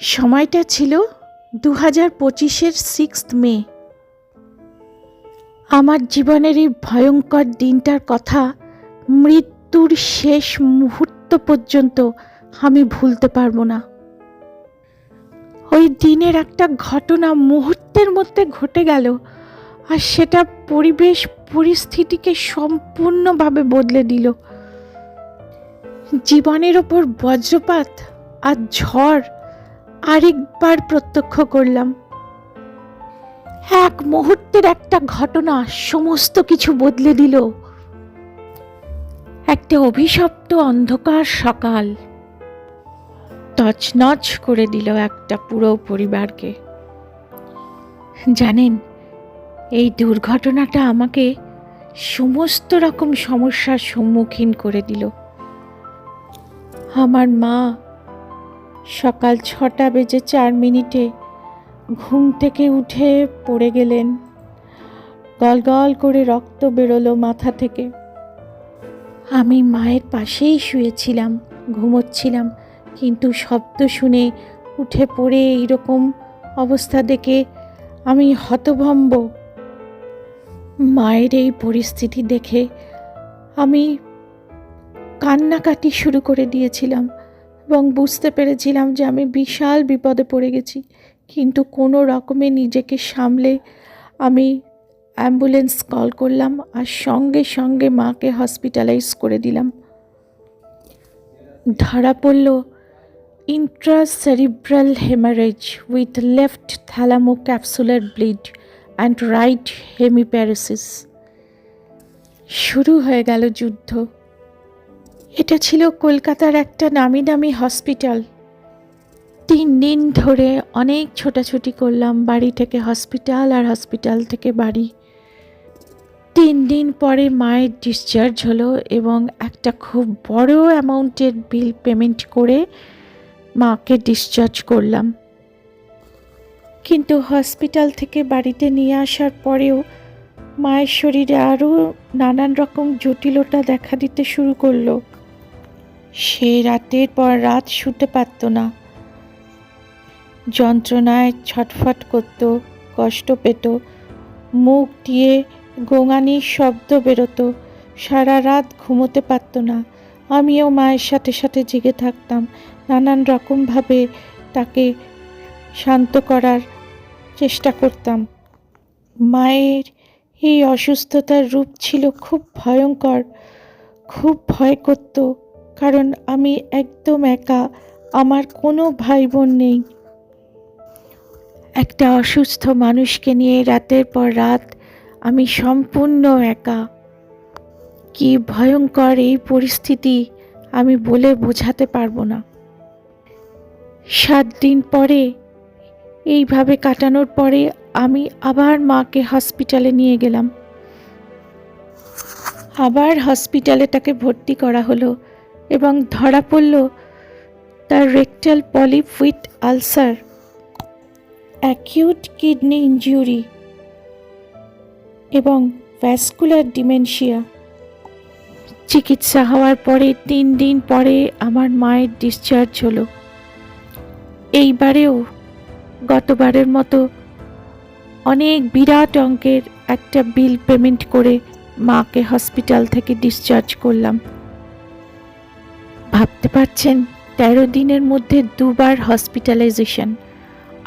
সময়টা ছিল 2025-এর 6 মে। আমার জীবনের এই ভয়ঙ্কর দিনটার কথা মৃত্যুর শেষ মুহূর্ত পর্যন্ত আমি ভুলতে পারবো না। ওই দিনের একটা ঘটনা মুহূর্তের মধ্যে ঘটে গেল, আর সেটা পরিবেশ পরিস্থিতিকে সম্পূর্ণভাবে বদলে দিল। জীবনের ওপর বজ্রপাত আর ঝড় আরেকবার প্রত্যক্ষ করলাম। এক মুহূর্তের একটা ঘটনা সমস্ত কিছু বদলে দিল। একটা অভিশপ্ত অন্ধকার সকাল তছনছ করে দিল একটা পুরো পরিবারকে। জানেন, এই দুর্ঘটনাটা আমাকে সমস্ত রকম সমস্যার সম্মুখীন করে দিল। আমার মা সকাল 6:04 ঘুম থেকে উঠে পড়ে গেলেন। গলগল করে রক্ত বেরোলো মাথা থেকে। আমি মায়ের পাশেই শুয়েছিলাম, ঘুমোচ্ছিলাম, কিন্তু শব্দ শুনে উঠে পড়ে এইরকম অবস্থা দেখে আমি হতভম্ব। মায়ের এই পরিস্থিতি দেখে আমি কান্নাকাটি শুরু করে দিয়েছিলাম এবং বুঝতে পেরেছিলাম যে আমি বিশাল বিপদে পড়ে গেছি। কিন্তু কোনো রকমে নিজেকে সামলে আমি অ্যাম্বুলেন্স কল করলাম আর সঙ্গে সঙ্গে মাকে হসপিটালাইজ করে দিলাম। ধরা পড়ল intracerebral haemorrhage with left thalamocapsular bleed and right hemiparesis. শুরু হয়ে গেল যুদ্ধ। এটা ছিল কলকাতার একটা নামি দামি হসপিটাল। 3 দিন ধরে অনেক ছোটাছুটি করলাম, বাড়ি থেকে হসপিটাল আর হসপিটাল থেকে বাড়ি। 3 দিন পরে মায়ের ডিসচার্জ হলো এবং একটা খুব বড় অ্যামাউন্টের বিল পেমেন্ট করে মাকে ডিসচার্জ করলাম। কিন্তু হসপিটাল থেকে বাড়িতে নিয়ে আসার পরেও মায়ের শরীরে আরও নানান রকম জটিলতা দেখা দিতে শুরু করলো। সে রাতের পর রাত শুতে পারত না, যন্ত্রণায় ছটফট করত, কষ্ট পেত, মুখ দিয়ে গোঙানির শব্দ বেরোতো, সারা রাত ঘুমোতে পারত না। আমিও মায়ের সাথে সাথে জেগে থাকতাম, নানান রকমভাবে তাকে শান্ত করার চেষ্টা করতাম। মায়ের এই অসুস্থতার রূপ ছিল খুব ভয়ঙ্কর, খুব ভয় করত, কারণ আমি একদম একা, আমার কোনো ভাই বোন নেই। একটা অসুস্থ মানুষকে নিয়ে রাতের পর রাত আমি সম্পূর্ণ একা। কি ভয়ঙ্কর এই পরিস্থিতি আমি বলে বোঝাতে পারবো না। 7 দিন পরে এইভাবে কাটানোর পরে আমি আবার মাকে হসপিটালে নিয়ে গেলাম। আবার হসপিটালে তাকে ভর্তি করা হলো এবং ধরা পড়ল তার rectal polyp with ulcer, acute kidney injury এবং ভ্যাসকুলার ডিমেনশিয়া। চিকিৎসা হওয়ার পরে 3 দিন পরে আমার মায়ের ডিসচার্জ হলো। এইবারেও গতবারের মতো অনেক বিরাট অঙ্কের একটা বিল পেমেন্ট করে মাকে হসপিটাল থেকে ডিসচার্জ করলাম। ভাবতে পারছেন, 13 দিনের মধ্যে 2 বার হসপিটালাইজেশন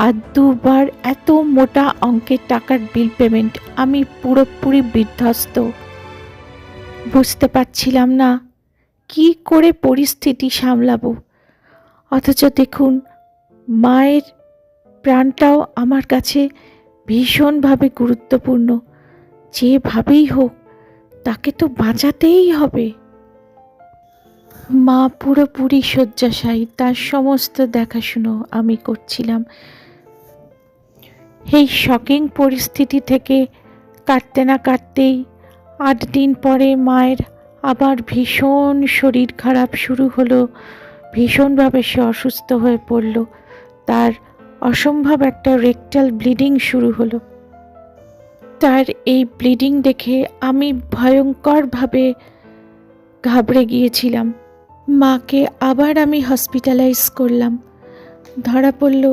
আর 2 বার এত মোটা অঙ্কের টাকার বিল পেমেন্ট। আমি পুরোপুরি বিধ্বস্ত, বুঝতে পারছিলাম না কি করে পরিস্থিতি সামলাবো। অথচ দেখুন, মায়ের প্রাণটাও আমার কাছে ভীষণভাবে গুরুত্বপূর্ণ। যেভাবেই হোক তাকে তো বাঁচাতেই হবে। মা পুরোপুরি শয্যাশায়ী, তার সমস্ত দেখাশুনো আমি করছিলাম। এই শকিং পরিস্থিতি থেকে কাটতে না কাটতেই 8 দিন পরে মায়ের আবার ভীষণ শরীর খারাপ শুরু হলো। ভীষণভাবে সে অসুস্থ হয়ে পড়ল। তার অসম্ভব একটা রেকটাল ব্লিডিং শুরু হলো। তার এই ব্লিডিং দেখে আমি ভয়ঙ্করভাবে ঘাবড়ে গিয়েছিলাম। মাকে আবার আমি হসপিটালাইজ করলাম। ধরা পড়ল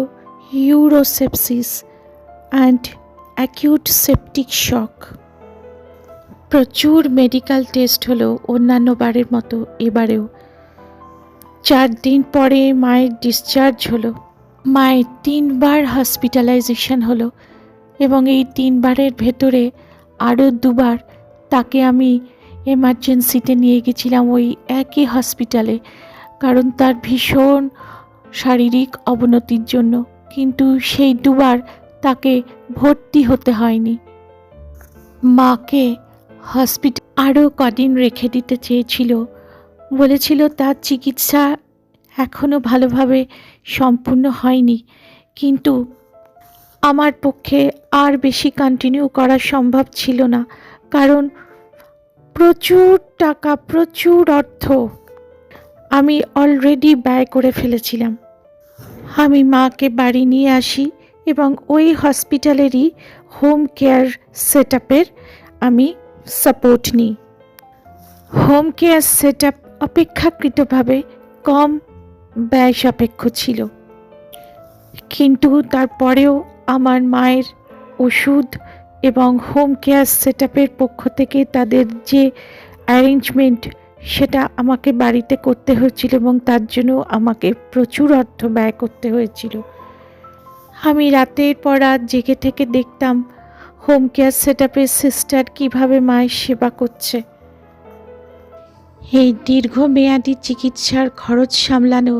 ইউরোসেপসিস অ্যান্ড অ্যাকিউট সেপটিক শক। প্রচুর মেডিকেল টেস্ট হলো অন্যান্য বারের মতো এবারেও। 4 দিন পরে মায়ের ডিসচার্জ হলো। মায়ের 3 বার হসপিটালাইজেশন হলো এবং এই 3 বারের ভেতরে আরও 2 বার তাকে আমি এমার্জেন্সিতে নিয়ে গেছিলাম ওই একই হসপিটালে, কারণ তার ভীষণ শারীরিক অবনতির জন্য। কিন্তু সেই 2 বার তাকে ভর্তি হতে হয়নি। মাকে হসপিটাল আরও কদিন রেখে দিতে চেয়েছিল, বলেছিল তার চিকিৎসা এখনও ভালোভাবে সম্পূর্ণ হয়নি। কিন্তু আমার পক্ষে আর বেশি কন্টিনিউ করা সম্ভব ছিল না, কারণ প্রচুর টাকা, প্রচুর অর্থ আমি অলরেডি ব্যয় করে ফেলেছিলাম। আমি মাকে বাড়ি নিয়ে আসি এবং ওই হসপিটালেরই হোম কেয়ার সেট আপের আমি সাপোর্ট নিই। হোম কেয়ার সেট আপ অপেক্ষাকৃতভাবে কম ব্যয় সাপেক্ষ ছিল, কিন্তু তারপরেও আমার মায়ের ওষুধ এবং হোম কেয়ার সেট আপের পক্ষ থেকে তাদের যে অ্যারেঞ্জমেন্ট সেটা আমাকে বাড়িতে করতে হয়েছিল এবং তার জন্য আমাকে প্রচুর অর্থ ব্যয় করতে হয়েছিল। আমি রাতের পর রাত জেগে থেকে দেখতাম হোম কেয়ার সেট আপের সিস্টার কীভাবে মায়ের সেবা করছে। এই দীর্ঘমেয়াদী চিকিৎসার খরচ সামলানো,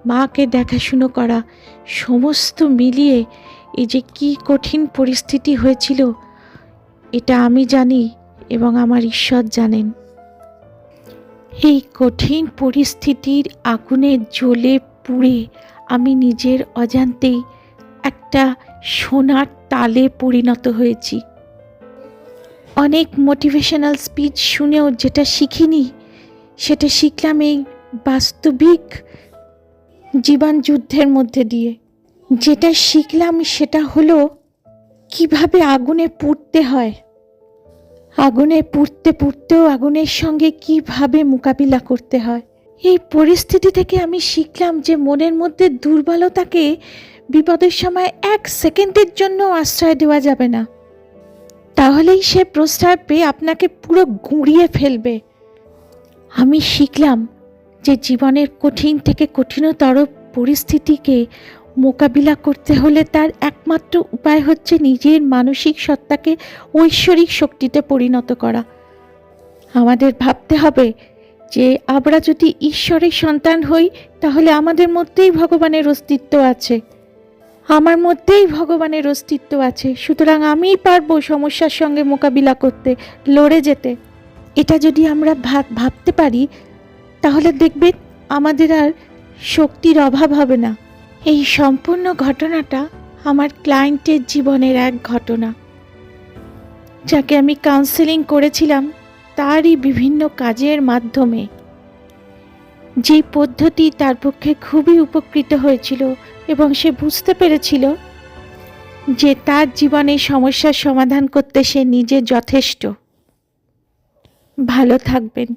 মাকে দেখাশুনো করা, সমস্ত মিলিয়ে এই যে কী কঠিন পরিস্থিতি হয়েছিল এটা আমি জানি এবং আমার ঈশ্বর জানেন। এই কঠিন পরিস্থিতির আগুনে জ্বলে পুড়ে আমি নিজের অজান্তেই একটা সোনার তালে পরিণত হয়েছি। অনেক মোটিভেশনাল স্পিচ শুনেও যেটা শিখিনি সেটা শিখলাম এই বাস্তবিক জীবন যুদ্ধের মধ্যে দিয়ে। যেটা শিখলাম সেটা হলো কিভাবে আগুনে পুড়তে হয়, আগুনে পুড়তে পুড়তেও আগুনের সঙ্গে কিভাবে মোকাবিলা করতে হয়। এই পরিস্থিতি থেকে আমি শিখলাম যে মনের মধ্যে দুর্বলতাকে বিপদের সময় 1 সেকেন্ডের জন্য আশ্রয় দেওয়া যাবে না, তাহলেই সে প্রশ্রয় পেয়ে আপনাকে পুরো গুঁড়িয়ে ফেলবে। আমি শিখলাম যে জীবনের কঠিন থেকে কঠিনতর পরিস্থিতিকে মোকাবিলা করতে হলে তার একমাত্র উপায় হচ্ছে নিজের মানসিক সত্তাকে ঐশ্বরিক শক্তিতে পরিণত করা। আমাদের ভাবতে হবে যে আমরা যদি ঈশ্বরের সন্তান হই তাহলে আমাদের মধ্যেই ভগবানের অস্তিত্ব আছে, আমার মধ্যেই ভগবানের অস্তিত্ব আছে, সুতরাং আমিই পারবো সমস্যার সঙ্গে মোকাবিলা করতে, লড়ে যেতে। এটা যদি আমরা ভাবতে পারি তাহলে দেখবেন আমাদের আর শক্তির অভাব হবে না। এই সম্পূর্ণ ঘটনাটা আমার ক্লায়েন্টের জীবনের এক ঘটনা, যাকে আমি কাউন্সেলিং করেছিলাম তারই বিভিন্ন কাজের মাধ্যমে। যে পদ্ধতি তার পক্ষে খুবই উপকৃত হয়েছিল এবং সে বুঝতে পেরেছিল যে তার জীবনের সমস্যার সমাধান করতে সে নিজে যথেষ্ট। ভালো থাকবেন।